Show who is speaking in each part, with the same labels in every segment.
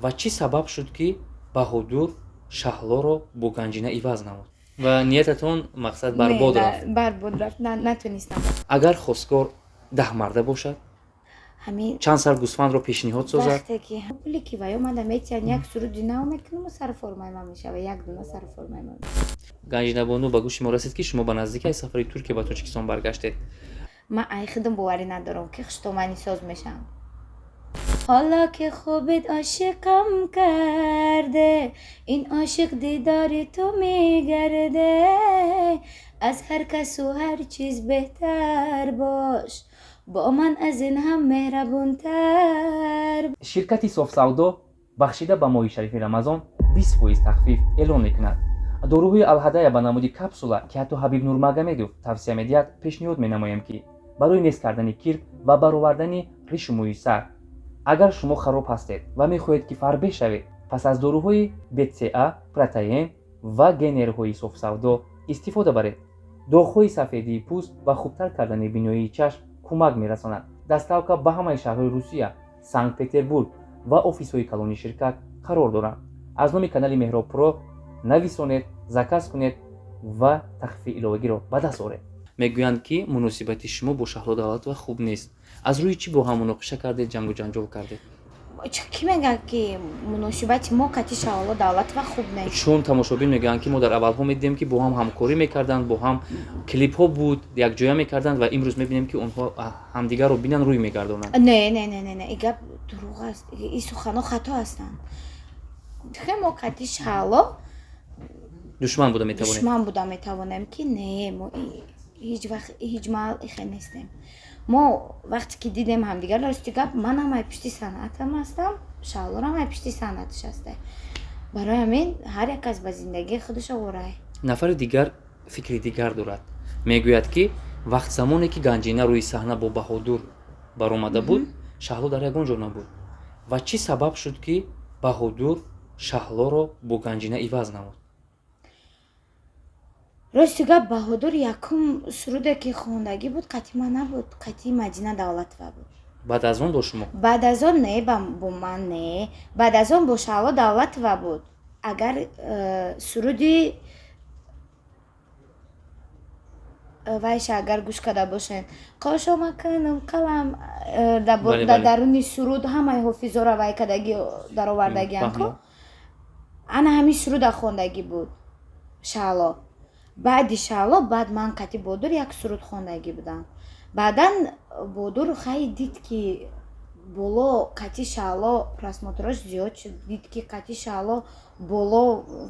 Speaker 1: ва чӣ сабаб шуд ки Баҳодур Шаҳлоро бо Ганҷина иваз намуд? Ва ниятатон мақсад барбод рафт.
Speaker 2: барбод рафт, натунистам.
Speaker 1: Агар хостгор 10 марда бошад,
Speaker 2: ҳамин
Speaker 1: чанд сар гӯсфандро пешниҳод созад,
Speaker 2: вақте ки пуле ки вай омада метиян як суруди нав мекунам сарформайма мешава, як дуна сарформайма.
Speaker 1: Ганҷинабону ба гӯши мо расид ки шумо ба наздикаи сафари Туркия ба Тоҷикистон баргаштед.
Speaker 2: ман айхидам боварӣ надорам ки хуштомани соз мешавам. حالا که خوبت عاشقم کرده این عاشق دیداری تو میگرده از هر کس و هر چیز بهتر باش با من از این هم مهربونتر.
Speaker 1: شرکتی صاف‌سودا بخشیده به ماه شریف رمضان 20% تخفیف اعلان میکند. داروهای الهدایه به نمود کپسولا که حتی حبیب نورمگомедов тавсия медиҳад пешниҳод менамоем ки барои нест кардани кир ва баровардани ришу мӯи сар. агар шумо хароб ҳастед ва мехоҳед ки фарбеҳ шавед, пас аз дорӯҳои BCA, протеин ва генерҳои софсавдо истифода баред. доғҳои сафедии пӯст ва хубтар кардани биноии чашм кӯмак мерасонад. доставка ба ҳамаи шаҳрҳои Русия, Санкт-Петербург ва офисҳои калони ширкат қарор доранд. аз номи канали Меҳроб Про нависонед, заказ кунед ва тахфифи иловагиро ба даст оред. мегӯянд ки муносибати шумо бо Шаҳло Давлатова хуб нест. аз рӯи чӣ бо ҳам муноқиша кардед, ҷангу ҷанҷол кардед?
Speaker 2: ки мегӯяд ки муносибати мо кати Шаҳло Давлатова хуб нест?
Speaker 1: чун тамошобин мегӯянд ки мо дар аввалҳо медидем ки бо ҳам ҳамкорӣ мекарданд, бо ҳам клипҳо буд, якҷоя мекарданд ва имрӯз мебинем ки онҳо ҳамдигарро бинан рӯй мегардонанд.
Speaker 2: не ин гап дурӯғ аст, ин суханҳо хато ҳастанд. мо кати Шаҳло
Speaker 1: душман буда метавонем.
Speaker 2: душман буда метавонем ки не, мо ҳеҷ маҳал ихе нестем. мо вақте ки дидем ҳамдигар рости гап, ман ҳамаи пишти санъатам ҳастам, Шаҳлорам ҳамаи пишти санъаташ ҳаста. барои ҳамин ҳар як кас ба зиндагии худаш овора.
Speaker 1: нафари дигар фикри дигар дорад. мегӯяд ки вақт замоне ки Ганҷина рӯи саҳна бо Баҳодур баромада буд, Шаҳло дар ягон ҷо набуд. ва чӣ сабаб шуд ки Баҳодур Шаҳлоро бо Ганҷина иваз намуд?
Speaker 2: рости гап Баҳодур якум суруде ки хондагӣ буд қати ман набуд, қати Мадина Давлатова буд.
Speaker 1: баъд аз он бо шумо?
Speaker 2: баъд аз он не, бо ман не, баъд аз он бо Шаҳло Давлатова буд. агар суруди вайша агар гӯш карда бошед, қошо макунам қалам дар даруни суруд ҳамаи ҳофизора вай кардагӣ даровардагиам ко ана ҳамин суруда хондагӣ буд Шаҳло. баъди Шаҳло баъд ман қати Бодур як суруд хондагӣ будам. баъдан Бодур хай дид ки боло қати Шаҳло просмотраш зиёд шуд, дид ки қати Шаҳло боло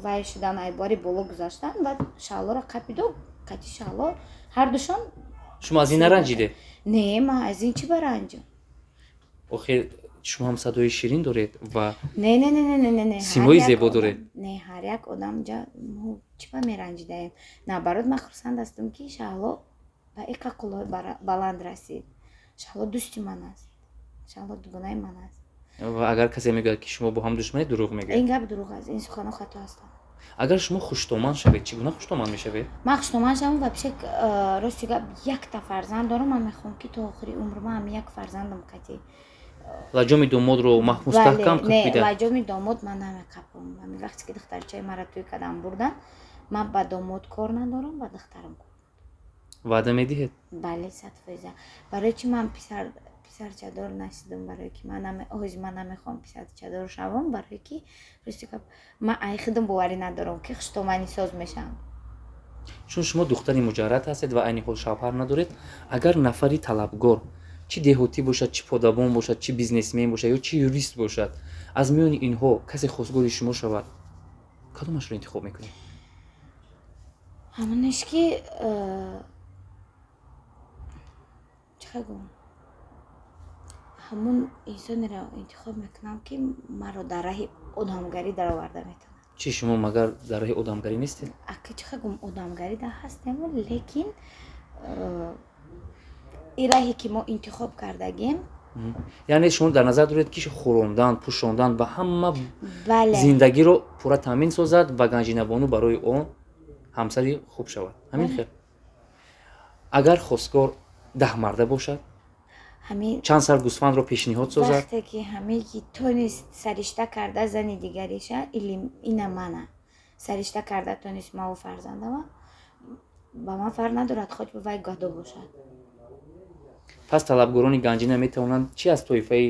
Speaker 2: вай шудан, айбори боло гузаштан, баъд Шаҳлоро қапиду қати Шаҳло ҳардушон.
Speaker 1: шумо аз ин наранҷидед?
Speaker 2: не, ман аз ин чӣ баранҷам?
Speaker 1: охир шумо ҳам садои ширин доред ва
Speaker 2: не
Speaker 1: симои зебо доред.
Speaker 2: не, ҳар як одам мо чӣ ба меранҷидаем? наоборот ман хурсанд ҳастам ки Шаҳло ба ин қақулҳои баланд расид. Шаҳло дӯсти ман аст, Шаҳло дугонаи ман аст.
Speaker 1: ва агар касе мегӯяд ки шумо бо ҳам душманед, дурӯғ мегӯяд.
Speaker 2: ин гап дурӯғ аст, ин суханҳо хато ҳастанд.
Speaker 1: агар шумо хуштоман шавед, чӣ гуна хуштоман мешавед?
Speaker 2: ман хуштоман шавам ва пешак рости гап якта фарзанд дорам. ман мехоҳам ки то охири умр ман ҳам як фарзандам қати
Speaker 1: лаҷоми домодро мустаҳкам қапида.
Speaker 2: лаҷоми домод ман намекапам. ҳамин вақте ки духтарчаи маро тӯй кардам бурдан, ман ба домод кор надорам, ба духтарам кор.
Speaker 1: ваъда медиҳед?
Speaker 2: бале, 100%. барои чӣ ман писарчадор нашидам? барое ки ман намехоҳам писарчадор шавам, барое ки рости гап ман айхидам боварӣ надорам ки хуштомани соз мешавам.
Speaker 1: чун шумо духтари муҷаррад ҳастед ва айни ҳол шавҳар надоред, агар нафари талабгор, чӣ деҳотӣ бошад, чӣ подабон бошад, чӣ бизнесмен бошад ё чӣ юрист бошад, аз миёни инҳо касе хостгори шумо шавад, кадомашро интихоб мекунед?
Speaker 2: ҳамонеш ки чиқа гӯям, ҳамон инсонеро интихоб мекунам ки маро дар раҳи одамгарӣ дароварда метавонад.
Speaker 1: чӣ шумо магар дар раҳи одамгарӣ нестед?
Speaker 2: ака чиқа гӯям, одамгарӣ да ҳастем, лекин ин раҳе ки мо интихоб кардагем,
Speaker 1: яъне шумо дар назар доред ки хӯрондан, пӯшондан ба ҳама
Speaker 2: бале,
Speaker 1: зиндагиро пурра таъмин созад ва Ганҷинабону барои он ҳамсари хуб шавад. ҳамин хел. агар хостгор 10 марда бошад,
Speaker 2: ҳамин
Speaker 1: чанд сал гӯсфандро пешниҳод созад.
Speaker 2: вақте ки ҳамеки тонист саришта карда зани дигариша ина мана саришта карда тонист маву фарзандама ба ман фарқ надорад хоч ба вай гадо бошад.
Speaker 1: пас талабгорони ганҷина метавонанд чӣ аз тоифаи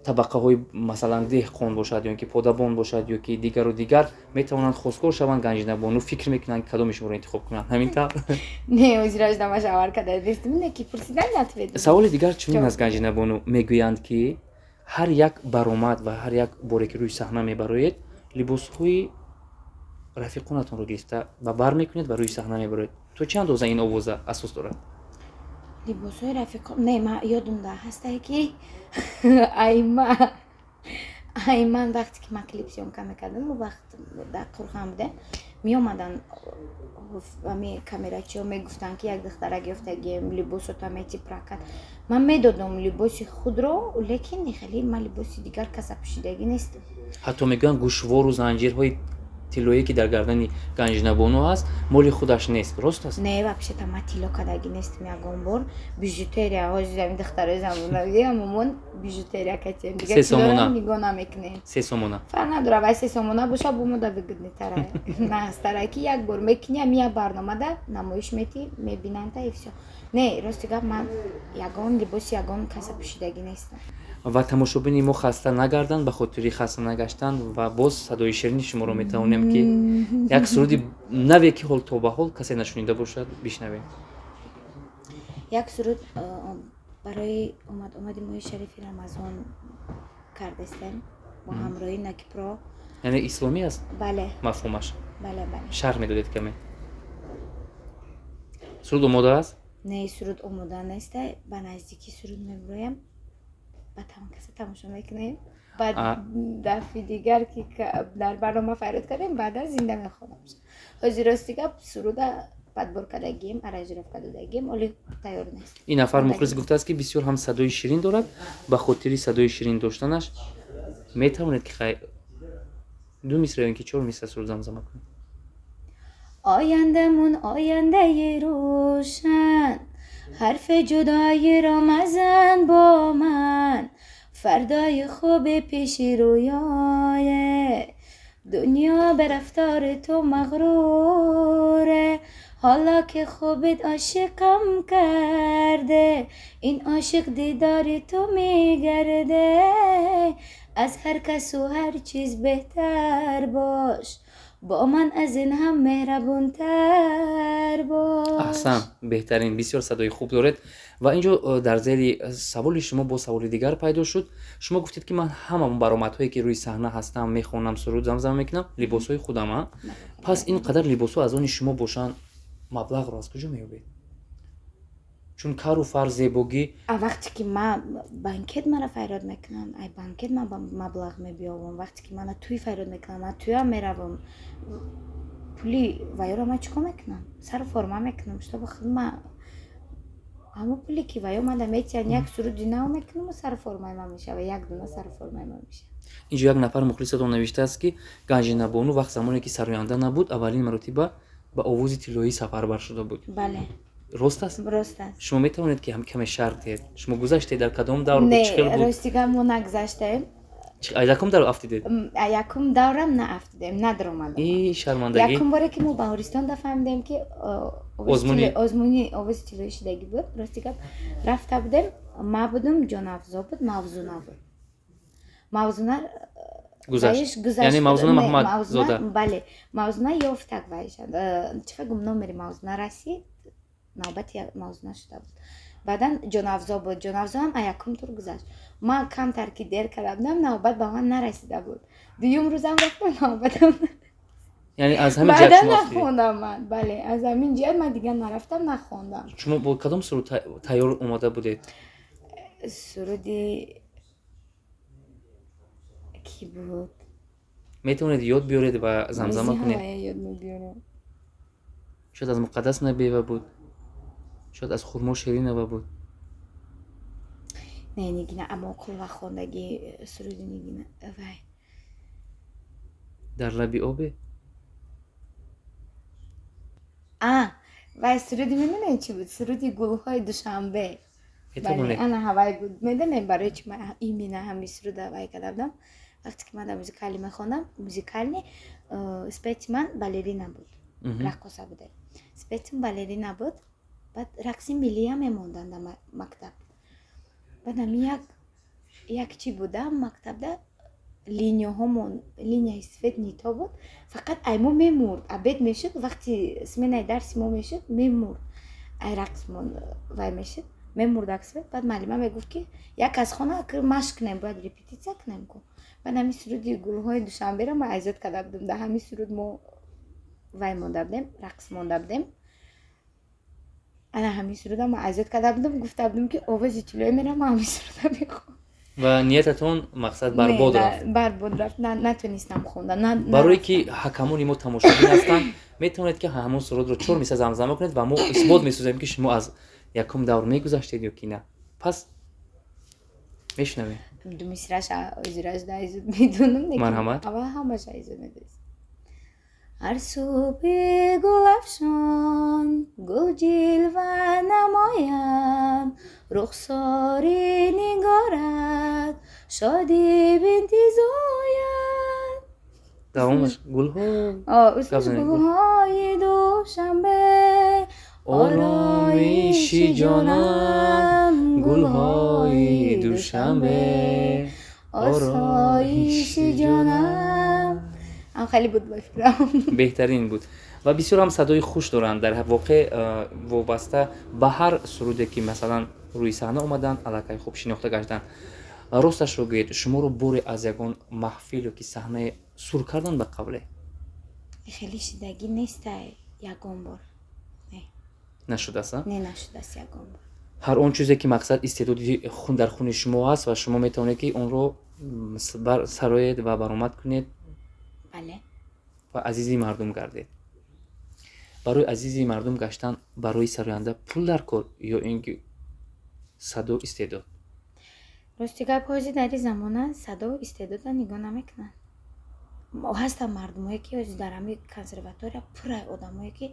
Speaker 1: табақаҳои масалан деҳқон бошад ё ки подабон бошад ё ки дигару дигар метавонанд хостгор шаванд ганҷинабону фикр мекунанд кадомашонро интихоб кунанд. ҳамин тавр.
Speaker 2: не озираш намашавар када дестим не ки пурсидан натвед.
Speaker 1: саволи дигар чунин аз ганҷинабону мегӯянд ки ҳар як баромад ва ҳар як боре ки рӯи саҳна мебароед либосҳои рафиқонатонро гирифта ба бар мекунед ва рӯи саҳна мебароед. то чӣ андоза ин овоза асос дорад?
Speaker 2: либосҳои рафиқон не ман ёдам да ҳастае ки айман вақте ки ман клип сёмка мекардам вақт дар қурған будем меомадан ами камерачиҳо мегуфтанд ки як духтарак ёфтагем либосота мети прокат ман медодам либоси худро лекин хеле ман либоси дигар каса пӯшидагӣ нестам.
Speaker 1: ҳатто мегӯянд гӯшвору занҷирҳои тиллоие ки дар гардани ганҷинабону аст моли худаш нест. рост аст?
Speaker 2: не вообще-то ман тилло кардагӣ нестам ягон бор бижутерия ҳозирами духтарои замонави амомон бижутерия катем дигар тиллоро нигоҳ намекунем.
Speaker 1: 3 сомона
Speaker 2: фарқ надорад вай 3 сомона боша бумода выгоднитара настара ки як бор мекунӣ ами як барномада намоиш метӣ мебинанда и всё. не рости гап ман ягон либоси ягон каса пӯшидагӣ нестам.
Speaker 1: ва тамошобини мо хаста нагарданд ба хотири хаста нагаштан ва боз садои ширини шуморо метавонем ки як суруди наве ки ҳол то ба ҳол касе нашунида бошад бишнавем.
Speaker 2: як суруд барои омади моҳи шарифи рамазон кардастем бо ҳамроҳи накипро.
Speaker 1: яъне исломӣ аст
Speaker 2: бале
Speaker 1: мафҳумаш?
Speaker 2: бале
Speaker 1: шарҳ медодед каме. суруд омода аст?
Speaker 2: не суруд омода неста ба наздики суруд мебироям ба тамом каса тамошо мекунем баъд дафъи дигар ки дар барнома фарёд кардем баъда зинда мехонам. ҳозир рости гап суруда падбор кардагием аранҷировка додагием оли тайёр нест.
Speaker 1: ин нафар мухлис гуфтааст ки бисёр ҳам садои ширин дорад ба хотири садои ширин доштанаш метавонед ки ду мисра ё ин ки 4 мисра суруд замзама кунед.
Speaker 2: آیندمون آینده روشن حرف جدایی را مزن با من فردای خوب پیش رویای دنیا به رفتار تو مغروره حالا که خوبت عاشقم کرده این عاشق دیدار تو میگرده از هر کس و هر چیز بهتر باش با من از این هم مهربونتر باش.
Speaker 1: аҳсан беҳтарин бисёр садои хуб доред. ва инҷо дар зери саволи шумо бо саволи дигар пайдо шуд. шумо гуфтед ки ман ҳамаон баромадҳое ки рӯи саҳна ҳастам мехонам суруд замзама мекунам либосҳои худама. пас ин қадар либосҳо аз они шумо бошанд маблағро аз куҷо меёбед? чун кару фар зебогӣ
Speaker 2: вақте ки ман банкет мара файрод мекунам ай банкет ман маблағ мебиёбам вақте ки мана тӯй файрод мекунам ман тӯям меравам пули ваёро ман чикор мекунам сару форма мекунам штоба худ ман ҳамон пуле ки ваё мада метиҳад як суруди нав мекунам сару формаи ман мешава як дуна сару формаи ман мешава.
Speaker 1: инҷо як нафар мухлисатон навиштааст ки ганҷинабону вақт замоне ки сароянда набуд аввалин маротиба ба овози тиллоӣ сафарбар шуда буд.
Speaker 2: бале
Speaker 1: рост аст?
Speaker 2: рост аст.
Speaker 1: шумо метавонед ки каме шарҳ диҳед шумо гузаштед дар кадом давр буд?
Speaker 2: не
Speaker 1: чӣ хел буд?
Speaker 2: ростига мо нагузаштем.
Speaker 1: аз якум давр афтидед?
Speaker 2: якум даврам наафтидем надромадам.
Speaker 1: шармандагӣ.
Speaker 2: якум боре ки мо ба Ҳористонда фаҳмидем ки озмуни овози тиллоӣ шудагӣ буд. рости гап рафта будем ма будам ҷонавзо буд мавзуна буд. мавзуна
Speaker 1: гузашт яъне мавзуна маҳмадзода.
Speaker 2: бале мавзуна ёфтак вайшад чӣ гум номери мавзуна расид навбати мавзуна шуда буд. баъдан ҷонавзо буд ҷонавзоам якум тур гузашт ман камтар ки дер карда будам навбат ба ман нарасида буд дуюм рӯзам рафтам навбатам
Speaker 1: яъне аз ҳамин ҷиҳат шумо
Speaker 2: нахондам ман бале аз ҳамин ҷиҳат ман дигар нарафтам нахондам.
Speaker 1: шумо бо кадом суруд тайёр омода будед?
Speaker 2: суруди ки буд
Speaker 1: метавонед ёд биёред ва замзама кунед?
Speaker 2: ёд мебиёрам.
Speaker 1: шояд аз муқаддас набиева буд шояд аз хурмо шеринова буд.
Speaker 2: не нигина амоқул ва хондагӣ суруди нигина вай
Speaker 1: дар лаби обе
Speaker 2: вай суруди менонем чӣ буд суруди гулҳои душанбе
Speaker 1: метавонед
Speaker 2: ана ҳавай буд медонем барои чи ман имена ҳами суруда вай кардам вақте ки ман дар музикали мехондам музикални спети ман балерина буд рақоса буде спетим балерина буд баъд рақси миллиам мемондан дар мактаб баъд ҳами як чӣ буда мактабда линияҳомон линияи сфед нито буд фақат ай мо мемурд абед мешуд вақти сменаи дарси мо мешуд мемурд ай рақсмон вай мешуд мемурд аксвед баъд маълима мегуфт ки як аз хона машқ кунем бояд репетитсия кунем ку баъд ҳами суруди гулҳои душанберо ман айзод карда будем дар ҳами суруд мо вай монда будем рақс монда будем ана ҳами суруда ман айзод карда будем гуфта будем ки овози тӯлои мерам ман ҳами суруда мехонам
Speaker 1: ва ниятатон мақсад барбод рафт
Speaker 2: барбод рафт натонистам хондан
Speaker 1: барое ки ҳакамони мо тамошобин ҳастанд метавонед ки ҳамон сурудро 4 мисла замзама кунед ва мо исбот месозем ки шумо аз якум давр мегузаштед ё ки на пас мешунавем
Speaker 2: ду мисраша озирашда айзод медонам
Speaker 1: марҳамат
Speaker 2: ава ҳамаша айзод медонам ҳар субҳи гулафшон гул ҷилва намояд рухсори нигорад шодӣ бинтизояд
Speaker 1: давомаш гулҳо
Speaker 2: гулҳои душанбе оромиши ҷонам гулҳои душанбе осоиши ҷонам хеле буд ба фикрам
Speaker 1: беҳтарин буд ва бисёр ҳам садои хуш доранд дар воқеъ вобаста ба ҳар суруде ки масалан рӯи саҳна омаданд аллакай хуб шинохта гаштанд росташро гӯед шуморо боре аз ягон маҳфил ё ки саҳнае сур кардан ба қавле
Speaker 2: хеле шидагӣ нестай ягон бор
Speaker 1: нашудааст
Speaker 2: не нашудааст ягон бор
Speaker 1: ҳар он чизе ки мақсад истеъдоди хун дар хуни шумо ҳаст ва шумо метавонед ки онро сароед ва баромад кунед
Speaker 2: бале
Speaker 1: ва азизи мардум гардед барои азизи мардум гаштан барои сароянда пул дар кор ё ин ки садо истеъдод
Speaker 2: рости гап ҳозир дар ин замона садо истеъдода нигоҳ намекунанд ҳастанд мардумое ки ҳозир дар ҳамин консерватория пура одамое ки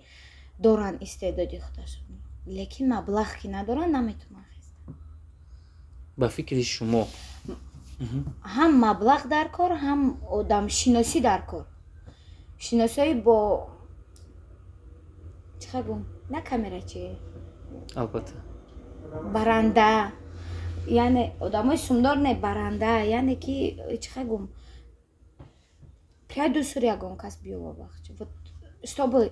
Speaker 2: доранд истеъдоди худашон лекин маблағ ки надоранд наметавонанд хистанд
Speaker 1: ба фикри шумо
Speaker 2: ҳам маблағ дар кор ҳам одамшиносӣ дар кор шиносои бо чихар гум на камера чи
Speaker 1: албатта
Speaker 2: баранда яъне одамои сумдор не баранда яъне ки чихар гум пряй дусур ягон кас биёвабахчи вот чтобы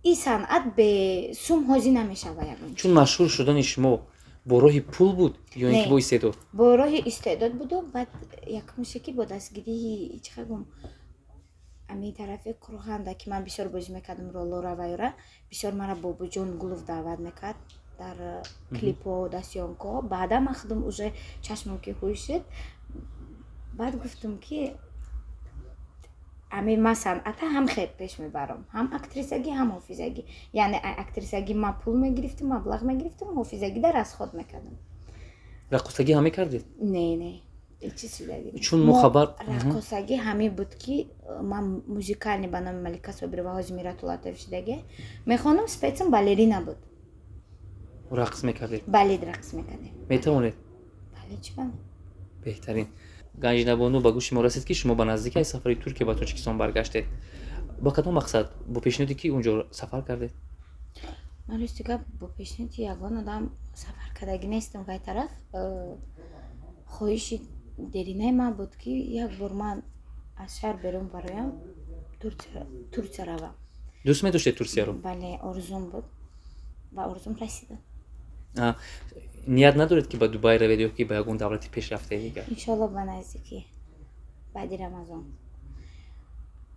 Speaker 2: ин санъат бе сум ҳозир намешава ягон
Speaker 1: чун машҳур шудани шумо бо роҳи пул буд ё ин ки бо истеъдод
Speaker 2: бо роҳи истеъдод буду баъд якумше ки бо дастгирии чихар гум ами тарафи курғанда ки ман бисёр бозӣ мекардам ролора вайора бисёр мара бобуҷон гулов даъват мекард дар клипҳо дар сёёмкаҳо баъдам ман худам уже чашмам ки ҳуй шуд баъд гуфтам ки ами ман санъата ҳам хеб пеш мебарам ҳам актрисагӣ ҳам ҳофизагӣ яъне актрисагӣ ман пул мегирифтам маблағ мегирифтам ҳофизагида расход мекардам
Speaker 1: рақосагӣ ҳам мекардед
Speaker 2: не
Speaker 1: чун мо хабар
Speaker 2: рақосагӣ ҳами буд ки ман музикални ба номи малика собирова ҳози миратуллатов шидаге мехонам специм балерина буд
Speaker 1: рақс мекардед
Speaker 2: бале рақс мекардем
Speaker 1: метавонед
Speaker 2: бале чӣ бане
Speaker 1: беҳтарин ганҷинабону ба гӯши мо расид ки шумо ба наздикаи сафари Туркия ба Тоҷикистон баргаштед бо кадом мақсад бо пешниҳоде ки унҷо сафар кардед
Speaker 2: ман рости гап бо пешниҳоди ягон одам сафар кардагӣ нестам вай тараф хоҳиши деринаи ман буд ки як бор ман аз шаҳр берун бароям Турсия равам
Speaker 1: дӯст медоштед Турсияро
Speaker 2: бале орзум буд ва орзум расидам
Speaker 1: ният надоред ки ба Дубай равед ё ки ба ягон давлати пешрафтаи дигар
Speaker 2: иншоалло ба наздикӣ баъди рамазон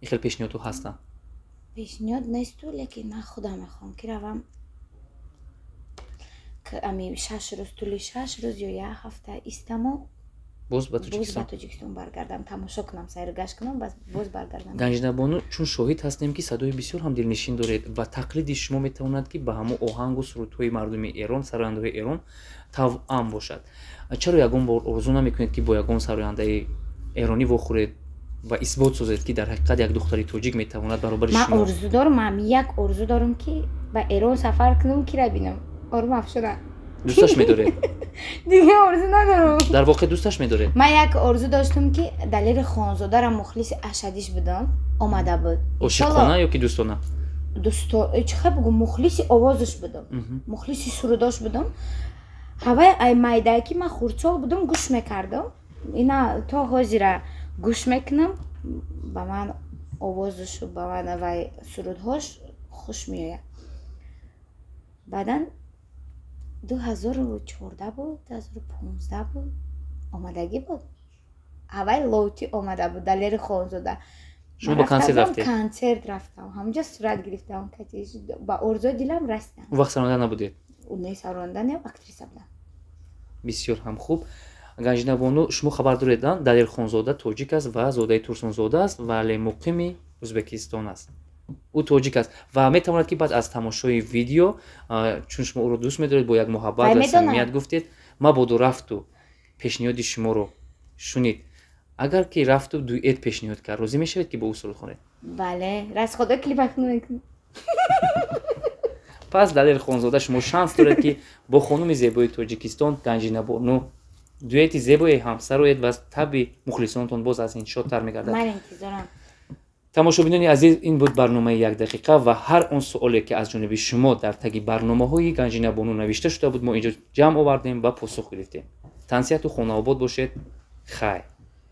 Speaker 1: ин хел пешниҳодҳо ҳастанд
Speaker 2: пешниҳод несту лекин ман худам мехоҳам ки равам ами 6 рӯз тӯли 6 рӯз ё як ҳафта истаму
Speaker 1: боз ба
Speaker 2: Тоҷикистон баргардам тамошо кунам сайругашт кунам боз баргардам
Speaker 1: ганҷинабону чун шоҳид ҳастем ки садои бисёр ҳам дилнишин доред ва тақлиди шумо метавонад ки ба ҳамон оҳангу сурудҳои мардуми Эрон сарояндаҳои Эрон тавъам бошад чаро ягон бор орзу намекунед ки бо ягон сарояндаи эронӣ вохӯред ва исбот созед ки дар ҳақиқат як духтари тоҷик метавонад баробари шумо
Speaker 2: ман орзу дорам ҳам як орзу дорам ки ба Эрон сафар кунам кира бинам орум афшура
Speaker 1: دوستش می‌داره
Speaker 2: دیگه آرزو ندارم.
Speaker 1: در واقع دوستش می‌داره
Speaker 2: من یک آرزو داشتم که دلیر خانزاده را مخلص اشدیش بدم آمده بود.
Speaker 1: عاشقانه یا که دوستانه
Speaker 2: چه بگم مخلص آوازش بدم مخلص سروداش بدم. هوای ای مایدکی من خردسال بودم گوش میکردم اینا تا حاضر گوش میکنم با من آوازش و با من وای سرودهاش خوش میآید. بعدا 2014 بود 2015 بود آمدگی بود هوای لوتی آمده بود دلیر خانزاده.
Speaker 1: شما با کنسرت رفتی؟
Speaker 2: کنسرت رفتم همونجا صورت گرفتم کتیش با آرزوی دلم رسیدم.
Speaker 1: اون وقت سرانده نبودید؟
Speaker 2: اون نه سرانده نه اکتریسا بودم.
Speaker 1: بسیار هم خوب. ганҷина бону шумо хабар доред далер хонзода тоҷик аст ва зодаи турсунзода аст вале муқими ӯзбекистон аст. ӯ тоҷик аст ва метавонад ки баъд аз тамошои видео чун шумо ӯро дӯст медоред бо як муҳаббат ва самимият гуфтед мабодо рафту пешниҳоди шуморо шунид агар ки рафту дуэт пешниҳод кард розӣ мешавед ки бо ӯ суруд хонед?
Speaker 2: бале раз худо клипакну мекунем.
Speaker 1: пас далер хонзода шумо шанс доред ки бо хонуми зебои тоҷикистон ганҷина бону дуэти зебое ҳамсароед ва таби мухлисонатон боз аз ин шодтар мегардад.
Speaker 2: ман интизорам.
Speaker 1: тамошобинони азиз ин буд барномаи як дақиқа ва ҳар он суоле ки аз ҷониби шумо дар таги барномаҳои ганҷина бону навишта шуда буд мо инҷо ҷамъ овардем ва посух гирифтем. тансияту хонаобод бошед. хайр.